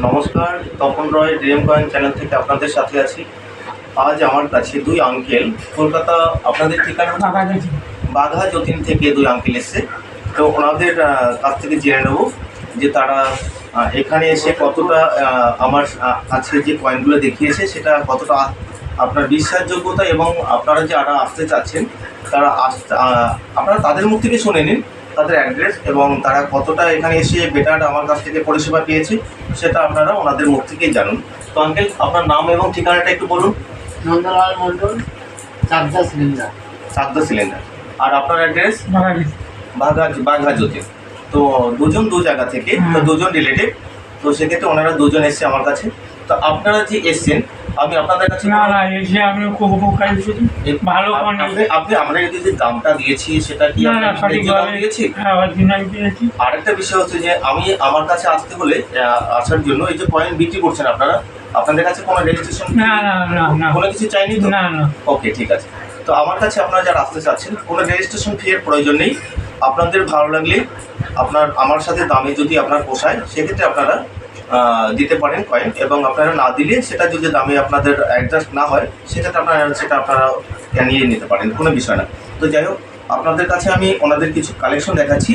নমস্কার, তপন রয় dream coin channel থেকে আপনাদের সাথে আছি। আজ আমার কাছে দুই আঙ্কেল, কলকাতা আপনাদের ঠিকানা বাঘা যতীন থেকে দুই আঙ্কেল এসছে। তো ওনাদের কাছ থেকে জেনে নেব যে তারা এখানে এসে কতটা আমার কাছে যে কয়েনগুলো দেখিয়েছে সেটা কতটা আপনার বিশ্বাসযোগ্যতা, এবং আপনারা যারা আসতে চাচ্ছেন তারা আপনারা তাদের মুখ থেকে শুনে নিন তাদের অ্যাড্রেস, এবং তারা কতটা এখানে এসে বেটার আমার কাছ থেকে পরিষেবা পেয়েছে সেটা আপনারা ওনাদের মুখ থেকেই জানুন। তো আঙ্কেল, আপনার নাম এবং ঠিকানাটা একটু বলুন। নন্দলাল মন্ডল, চাকদা সিলিন্ডার। চাকদা সিলিন্ডার। আর আপনার অ্যাড্রেস? বাঘা যতীন। তো দুজন দু জায়গা থেকে, তো দুজন রিলেটিভ, তো সেক্ষেত্রে ওনারা দুজন এসছে আমার কাছে। তো আপনারা যে এসছেন, আমি আপনাদের কাছে এসে আমি খুব উপকার ভালো আপনি আমরা যে দামটা দিয়েছি সেটা কি দিয়েছি? আরেকটা বিষয় হচ্ছে যে আমি আমার কাছে আসতে হলে আসার জন্য এই যে কয়েন বিক্রি করছেন আপনারা, আপনাদের কাছে কোনো রেজিস্ট্রেশন কোনো কিছু চাইনি তো? ওকে, ঠিক আছে। তো আমার কাছে আপনারা যারা আসতে চাচ্ছেন কোনো রেজিস্ট্রেশন ফি এর প্রয়োজন নেই। আপনাদের ভালো লাগলে আমার সাথে দামে যদি আপনার পোষায় সেক্ষেত্রে আপনারা দিতে পারেন কয়েন, এবং আপনারা না দিলে সেটা যদি দামে আপনাদের অ্যাডজাস্ট না হয় সেটা আপনারা নিয়ে নিতে পারেন, কোনো বিষয় না। তো যাই হোক, আপনাদের কাছে আমি ওনাদের কিছু কালেকশন দেখাচ্ছি।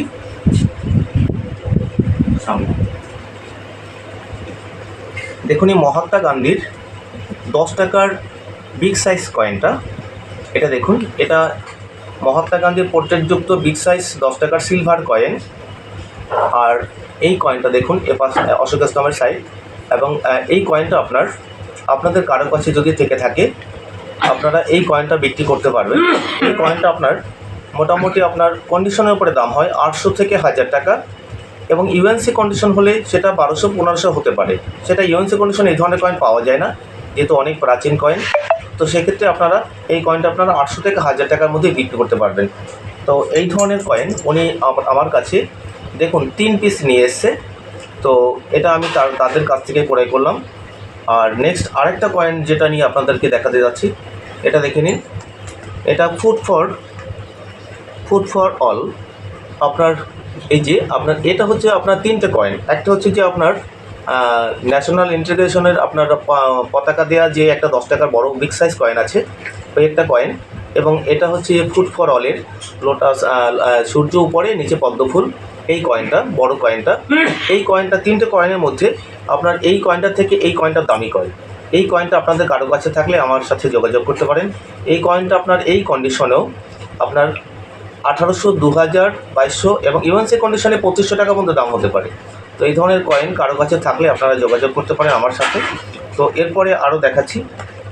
সামনে দেখুন, এই মহাত্মা গান্ধীর 10 টাকার বিগ সাইজ কয়েনটা, এটা দেখুন, এটা মহাত্মা গান্ধীর পোর্ট্রেটযুক্ত বিগ সাইজ 10 টাকার সিলভার কয়েন। আর এই কয়েনটা দেখুন, এপাশে অশোক স্তম্ভের সাইড, এবং এই কয়েনটা আপনাদের কারো কাছে যদি থেকে থাকে আপনারা এই কয়েনটা বিক্রি করতে পারবেন। এই কয়েনটা আপনার মোটামুটি আপনার কন্ডিশনের উপরে দাম হয় 800 থেকে 1000 টাকা, এবং ইউএনসি কন্ডিশন হলে সেটা 1200-1500 হতে পারে। সেটা ইউএনসি কন্ডিশন এই ধরনের কয়েন পাওয়া যায় না, যেহেতু অনেক প্রাচীন কয়েন। তো সেক্ষেত্রে আপনারা এই কয়েনটা 800 থেকে 1000 টাকার মধ্যে বিক্রি করতে পারবেন। তো এই ধরনের কয়েন উনি আমার কাছে দেখুন 3 পিস নিয়ে এসছে। তো এটা আমি তাদের কাছ থেকে ক্রয় করলাম। আর নেক্সট আরেকটা কয়েন যেটা নিয়ে আপনাদেরকে দেখাতে যাচ্ছি, এটা দেখে নিন। এটা ফুড ফর অল। আপনার এই যে এটা হচ্ছে আপনার 3টে কয়েন। একটা হচ্ছে যে আপনার ন্যাশনাল ইন্টিগ্রেশনের আপনার পতাকা দেওয়া যে একটা 10 টাকার বড় বিগ সাইজ কয়েন আছে, ওই একটা কয়েন। এবং এটা হচ্ছে ফুড ফর অলের লোটাস, সূর্য উপরে নিচে পদ্মফুল, এই কয়েনটা বড় কয়েনটা। এই কয়েনটা 3টে কয়েনের মধ্যে আপনার এই কয়েনটা থেকে এই কয়েনটা দামি কয়েন। এই কয়েনটা আপনাদের কারো কাছে থাকলে আমার সাথে যোগাযোগ করতে পারেন। এই কয়েনটা আপনার এই কন্ডিশনেও আপনার 1800, 2000, 2200 এবং ইউএনসি কন্ডিশনে 2500 টাকা পর্যন্ত দাম হতে পারে। তো এই ধরনের কয়েন কারো কাছে থাকলে আপনারা যোগাযোগ করতে পারেন আমার সাথে। তো এরপরে আরও দেখাচ্ছি।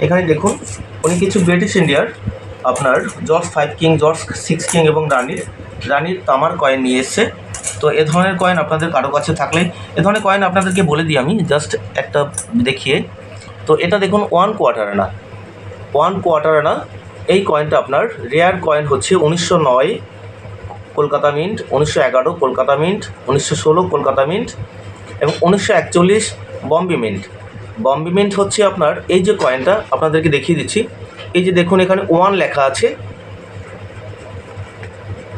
এখানে দেখুন, উনি কিছু ব্রিটিশ ইন্ডিয়ার আপনার জর্জ 5 কিং, জর্জ 6 কিং এবং রানির তামার কয়েন নিয়ে এসছে। তো এ ধরনের কয়েন আপনাদের কারো কাছে থাকলে, এ ধরনের কয়েন আপনাদেরকে বলে দিই আমি জাস্ট একটা দেখিয়ে। তো এটা দেখুন 1 কোয়ার্টার আনা। এই কয়েনটা আপনার রেয়ার কয়েন হচ্ছে 1909 Kolkata mint, 1911 Kolkata mint, 1916 Kolkata mint এবং 1941 বম্বে মিন্ট হচ্ছে আপনার। এই যে কয়েনটা আপনাদেরকে দেখিয়ে দিচ্ছি, এই যে দেখুন এখানে 1 লেখা আছে,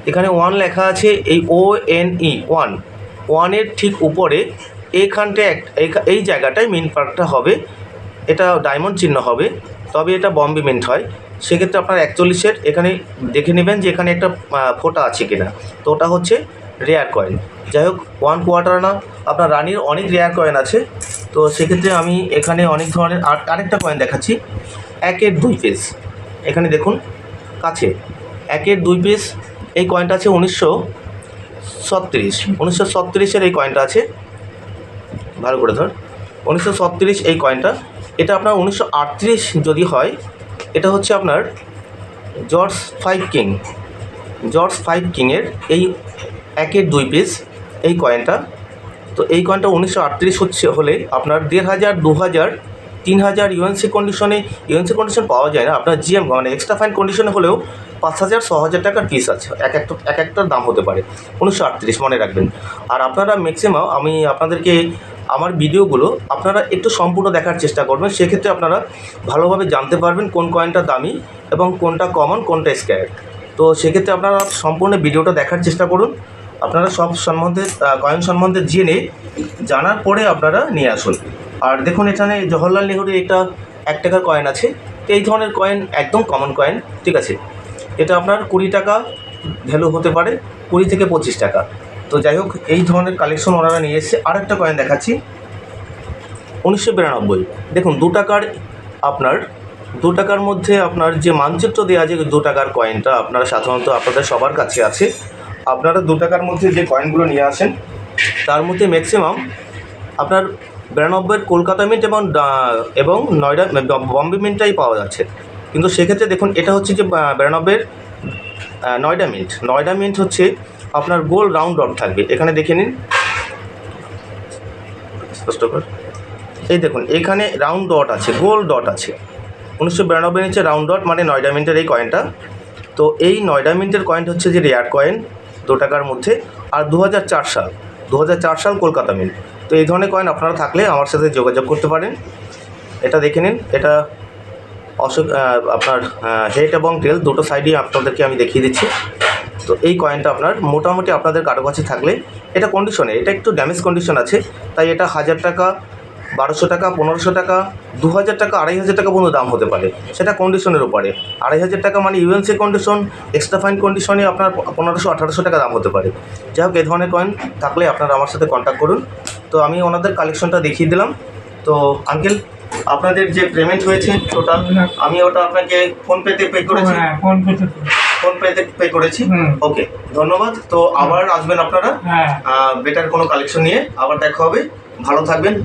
এখানে 1 লেখা আছে, এই ONE 1 এর ঠিক উপরে এইখানটায় এই জায়গাটায় মিন্ট পার্কটা হবে। এটা ডায়মন্ড চিহ্ন হবে, তবে এটা বম্বে মিন্ট হয়। সেক্ষেত্রে আপনার 41-এর এখানে দেখে নেবেন যে এখানে একটা ফোঁটা আছে কিনা। তো ওটা হচ্ছে রেয়ার কয়েন। যাই হোক, 1 কোয়ার্টার আনা। আপনার রানির অনেক রেয়ার কয়েন আছে। তো সেক্ষেত্রে আমি এখানে অনেক ধরনের আরেকটা কয়েন দেখাচ্ছি। 1-এর 2 পিস, এখানে দেখুন কাছে 1-এর 2 পিস। এই কয়েনটা আছে 1937-এর এই কয়েনটা আছে, ভালো করে ধর, 1937 এই কয়েনটা। এটা আপনার 1938 যদি হয়, এটা হচ্ছে আপনার জর্জ 5 কিংয়ের এই 1-এর 2 পিস এই কয়েনটা। তো এই কয়েনটা 1938 হলে আপনার 1500, 2000, 3000 ইউএনসি কন্ডিশন পাওয়া যায় না। আপনার জিএম মানে এক্সট্রা ফাইন কন্ডিশনে হলেও 5000, 6000 টাকার পিস আছে। এক একটার দাম হতে পারে 1938, মনে রাখবেন। আর আপনারা ম্যাক্সিমাম আমি আপনাদেরকে আমার ভিডিওগুলো আপনারা একটু সম্পূর্ণ দেখার চেষ্টা করবেন। সেক্ষেত্রে আপনারা ভালোভাবে জানতে পারবেন কোন কয়েনটা দামি এবং কোনটা কমন, কোনটা স্ক্যার। তো সেক্ষেত্রে আপনারা সম্পূর্ণ ভিডিওটা দেখার চেষ্টা করুন। আপনারা সব সম্বন্ধে কয়েন সম্বন্ধে জেনে জানার পরে আপনারা নিয়ে আসুন। আর দেখুন এখানে জওহরলাল নেহরুর একটা 1 টাকার কয়েন আছে। এই ধরনের কয়েন একদম কমন কয়েন, ঠিক আছে। এটা আপনার 20 টাকা ভ্যালু হতে পারে, 20 থেকে 25 টাকা। তো যাই হোক, এই ধরনের কালেকশন ওনারা নিয়ে এসেছে। আরেকটা কয়েন দেখাচ্ছি 1992। দেখুন 2 টাকার আপনার 2 টাকার মধ্যে আপনার যে মানচিত্র দেওয়া আছে 2 টাকার কয়েনটা আপনারা সাধারণত আপনাদের সবার কাছে আছে। আপনারা 2 টাকার মধ্যে যে কয়েনগুলো নিয়ে আসেন তার মধ্যে ম্যাক্সিমাম আপনার 92 কলকাতা মিন্ট এবং নয়ডা বম্বে মিন্টটাই পাওয়া যাচ্ছে। কিন্তু সেক্ষেত্রে দেখুন এটা হচ্ছে যে 92 নয়ডা মিন্ট হচ্ছে আপনার গোল রাউন্ড ডট থাকবে। এখানে দেখে নিন স্পষ্ট করে, এই দেখুন এখানে রাউন্ড ডট আছে, গোল ডট আছে। 1992 নিচে রাউন্ড ডট মানে নয়ডা মিন্টের এই কয়েনটা। তো এই নয়ডা মিন্টের কয়েনটা হচ্ছে যে রেয়ার কয়েন 2 টাকার মধ্যে। আর 2004 সাল কলকাতা মিন্ট। তো এই ধরনের কয়েন আপনারা থাকলে আমার সাথে যোগাযোগ করতে পারেন। এটা দেখে নিন, এটা আপনার হেড এবং টেল দুটো সাইডই আপনাদেরকে আমি দেখিয়ে দিচ্ছি। তো এই কয়েনটা আপনার মোটামুটি আপনাদের কারো কাছে থাকলে, এটা কন্ডিশনে, এটা একটু ড্যামেজ কন্ডিশন আছে, তাই এটা 1000 টাকা, 1200 টাকা, 1500 টাকা, 2000 টাকা, 2500 টাকা পর্যন্ত দাম হতে পারে, সেটা কন্ডিশনের উপরে। 2500 টাকা মানে ইউএনসি কন্ডিশন, এক্সট্রা ফাইন কন্ডিশনে আপনার 1500-1800 টাকা দাম হতে পারে। যাই হোক, এই ধরনের কয়েন থাকলে আপনারা আমার সাথে কন্ট্যাক্ট করুন। তো আমি ওনাদের কালেকশনটা দেখিয়ে দিলাম। তো আঙ্কেল, আপনাদের যে পেমেন্ট হয়েছে টোটাল, আমি ওটা আপনাকে ফোনপেতে পে করেছি। হ্যাঁ, ফোনপেতে পে করেছি। ওকে, ধন্যবাদ। তো আবার আসবেন আপনারা হ্যাঁ। বেটার কোনো কালেকশন নিয়ে, আবার দেখা হবে। ভালো থাকবেন।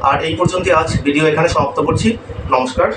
আর এই পর্যন্ত আজ ভিডিও এখানে সমাপ্ত করছি। নমস্কার।